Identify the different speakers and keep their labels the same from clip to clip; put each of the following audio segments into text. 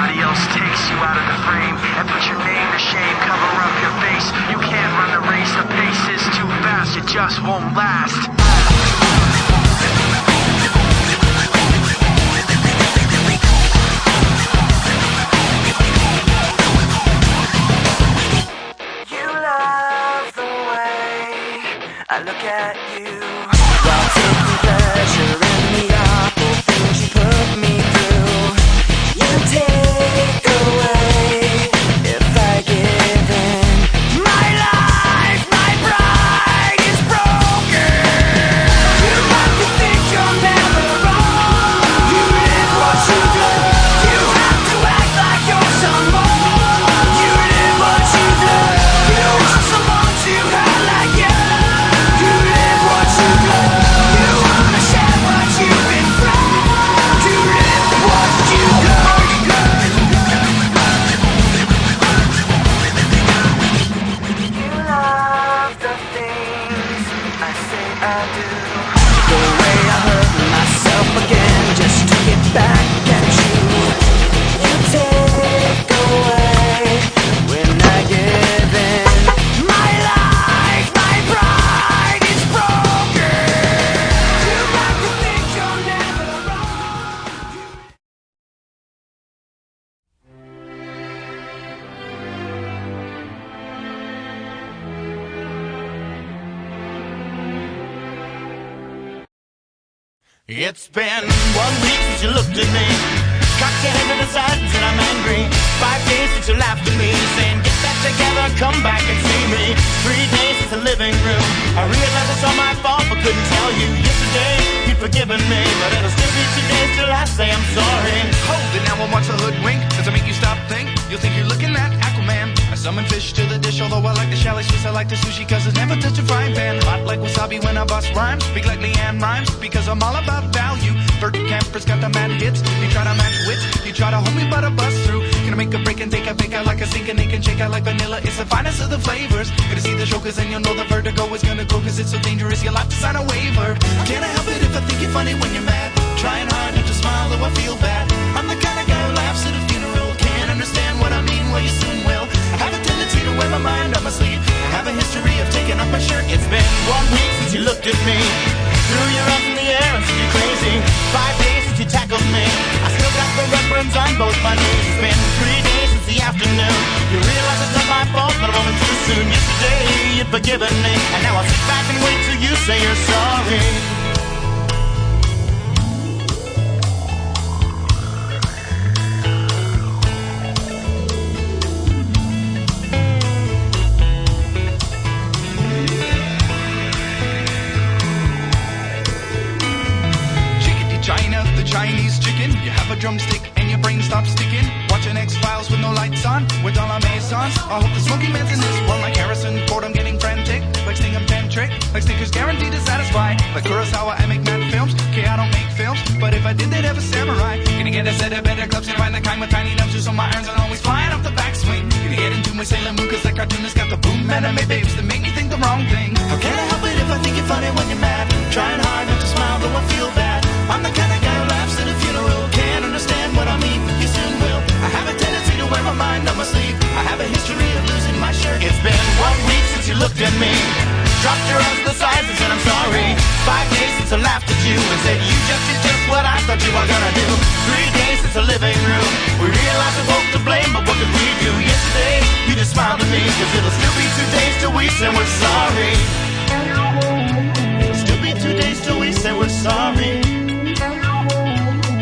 Speaker 1: somebody else takes you out of the frame and put your name to shame, cover up your face. You can't run the race, the pace is too fast, it just won't last.
Speaker 2: I look at you while taking pleasure in the awful things you put me through. You take away if I give in. My life, my pride is broken. You have to think you're never wrong. You live what you do. You have to act like you're someone. You live what you do. You want someone to have like you.
Speaker 3: It's been 1 week since you looked at me, cocked your head to the side and said I'm angry. 5 days since you laughed at me, saying get that together, come back and see me. 3 days since the living room, I realized it's all my fault but couldn't tell you. Yesterday you'd forgiven me, but it'll still be 2 days till I say I'm sorry.
Speaker 4: Hold it now and watch the hoodwink. Does it make you stop think? You'll think you're looking at Aquaman. I summon fish to the dish, although I like the chalet Swiss, I like the sushi cause it's never touch a frying pan. Hot like wasabi when I bust rhymes, speak like Leanne rhymes because I'm all about value. Virgin campers got the mad hits. You try to match wits, you try to hold me but I bust through. Gonna make a break and take a bake out like a sink and can shake out like vanilla. It's the finest of the flavors. Gonna see the show cause then you'll know the vertigo is gonna go cause it's so dangerous you'll have to sign a waiver. Can't I help it if I think you're funny when you're mad? Trying hard not to smile though I feel bad. I'm the kind of guy who laughs at a funeral. Can't understand what I mean, well you soon will. I have a tendency to wear my mind on my sleeve. I have a history of taking off my shirt.
Speaker 3: It's been 1 week since you looked at me, threw your arms in the air and said you're crazy. 5 days since you tackled me, I still got the red burns on both my knees. It's been 3 days since the afternoon, you realize it's not my fault but I'm only too soon. Yesterday you'd forgiven me, and now I'll sit back and wait till you say you're sorry.
Speaker 4: Chinese chicken, you have a drumstick and your brain stops sticking. Watching X-Files with no lights on, with all our maisons. I hope the smoky man's in this one like Harrison Ford, I'm getting frantic. Like Sting, I'm tantric, like Snickers guaranteed to satisfy. Like Kurosawa, I make mad films, okay I don't make films, but if I did they'd have a samurai. Gonna get a set of better clubs, gonna find the kind with tiny nubs so my irons are always flying off the backswing. Gonna get into my Sailor Moon cause that cartoonist got the boom anime babes that make me think the wrong thing. How can I help it if I think you're funny when you're mad? Trying hard not to smile though I feel bad. I'm the kind of guy who laughs at a funeral. Can't understand what I mean, you soon will. I have a tendency to wear my mind on my sleeve. I have a history of losing my shirt.
Speaker 3: It's been 1 week since you looked at me, dropped your arms to the sides and said I'm sorry. 5 days since I laughed at you and said you just did just what I thought you were gonna do. 3 days since the living room, we realized we're both to blame, but what could we do? Yesterday, you just smiled at me, cause it'll still be 2 days till we say we're sorry. It'll still be 2 days till we say we're sorry.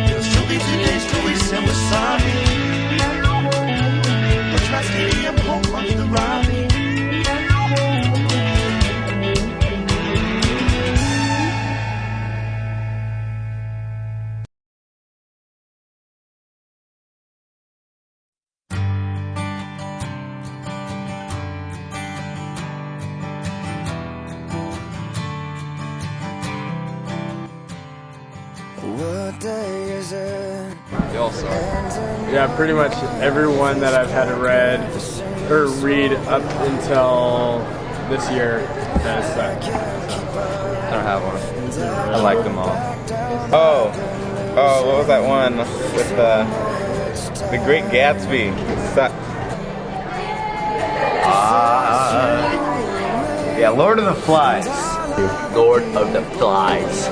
Speaker 3: It'll still be 2 days till we say we're sorry. Put my stadium home on the Robbie.
Speaker 2: What day is it?
Speaker 5: They all suck.
Speaker 6: Yeah, pretty much everyone that I've had read or read up until this year has sucked.
Speaker 5: I don't have one. I like them all.
Speaker 7: Oh, what was that one with The Great Gatsby. Yeah, Lord of the Flies.
Speaker 5: Lord of the Flies.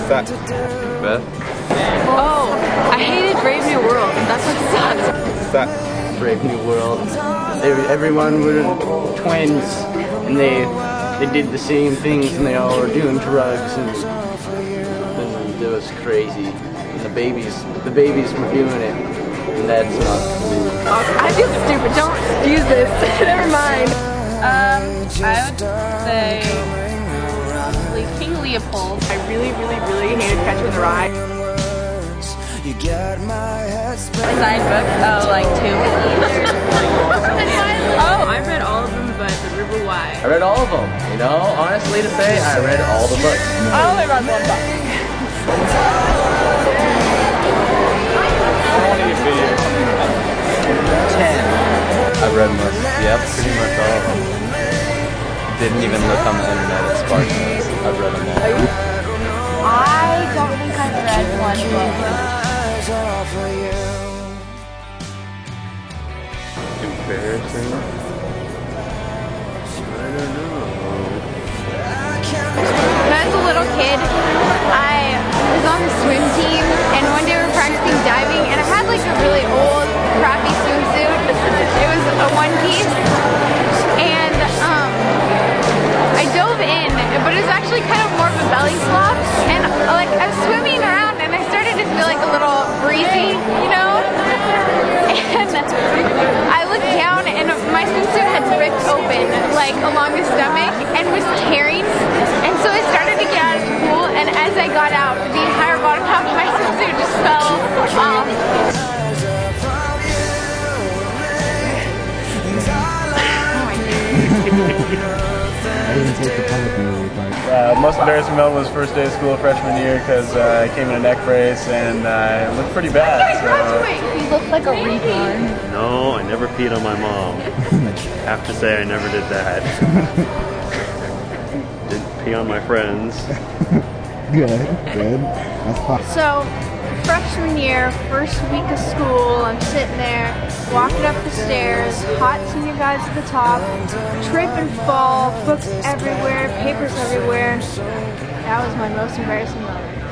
Speaker 7: Beth?
Speaker 8: Oh, I hated Brave New World. That one sucks.
Speaker 5: Brave New World. Everyone were twins, and they did the same things, and they all were doing drugs, and it was crazy. And the babies were doing it, and that's not cool.
Speaker 8: I feel stupid. Don't use this. Never mind.
Speaker 9: I would say probably King Leopold.
Speaker 8: I really hated Catcher in the Rye.
Speaker 9: Side books? Oh, like 2. Oh, I read all of them, but The River Why.
Speaker 5: I read all of them. You know, honestly to say, I read all the books.
Speaker 8: I only read one book.
Speaker 6: I want to get video.
Speaker 5: 10.
Speaker 7: I read most, yep, pretty much all of them. Didn't even look on the internet at Spartans. I've read them all.
Speaker 8: I don't think I've read one book.
Speaker 7: Comparison? I don't know.
Speaker 8: When I was a little kid, I was on the swim team, and one day we were practicing diving, and I had like a really old, crappy swimsuit. It was a one-piece, and I dove in, but it was actually kind of more of a belly flop, and like I was swimming around, and I started to feel like a little breezy, you know? And I looked down, and my swimsuit had ripped open, like along the stomach, and was tearing. And so I started to get out of the pool, and as I got out, the entire bottom half of my swimsuit just fell off.
Speaker 6: Most embarrassing moment was first day of school freshman year because I came in a neck brace and I looked pretty bad. So.
Speaker 8: You look like a retard.
Speaker 10: No, I never peed on my mom. I have to say I never did that. Didn't pee on my friends.
Speaker 11: Good. That's fine.
Speaker 8: So, freshman year, first week of school, I'm sitting there, walking up the stairs, hot senior guys at the top, trip and fall, books everywhere, papers everywhere. That was my most embarrassing moment.